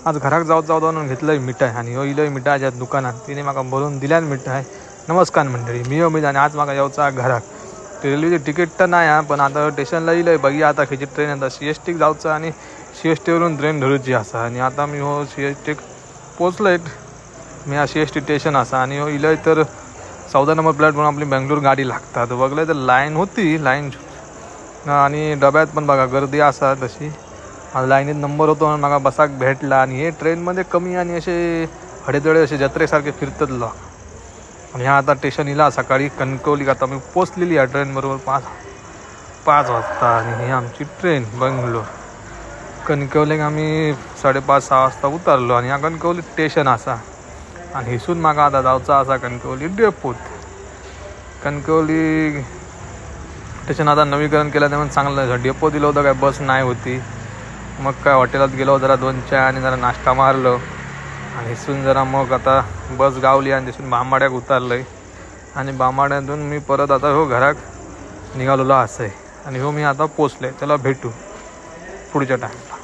आज घराक जाऊन घेतलंय मिठाई आणि हो इलय मिठाईच्या दुकानात तिने म्हाका भरून दिल्यान मिठाई। नमस्कार मंडळी, मी अमित आणि आज म्हाका येऊचा घराक। रेल्वेची तिकीट तर नाही हा, पण आता स्टेशनला इलय बघूया आता खयची ट्रेन येता। CSTक जाऊचा आणि CST वरून ट्रेन धरूची असा आणि आता मी हो CSTक पोचलोय। मी हा CST स्टेशन असा आणि हो इलय तर 14 नंबर प्लॅटफॉर्म आपली बेंगलोर गाडी लागतात। बघलंय तर लाईन होती आणि डब्यात पण बघा गर्दी असा तशी। आज लाईनीत नंबर होतो म्हणून म्हाका बसाक भेटला आणि हे ट्रेनमध्ये कमी आणि असे हडेतळे असे जत्रेसारखे फिरतात लोक। आणि ह्या आता स्टेशन इला सकाळी कणकवली आता मी पोचलेली आहे ट्रेन बरोबर 5 वाजता आणि ही आमची ट्रेन बेंगलोर। कणकवलीक आम्ही 5:30-6 वाजता उतरलो आणि हा कणकवली स्टेशन असा आणि हिसून म्हाका आता जाऊचा असा कणकवली डेपोत। कणकवली स्टेशन आता नवीकरण केलं त्यामुळे चांगलं डेपो दिलं होतं, काय बस नाही होती। मग काय हॉटेलात गेलो, जरा 2 चहा आणि जरा नाश्ता मारलो आणि इथून जरा मग आता बस गावली आणि तिथून बांबाड्याक उतरलोय आणि बांबाड्यातून मी परत आता हो घराक निघालेलो असं आहे आणि हो मी आता पोचले। चला भेटू पुढच्या टाइम।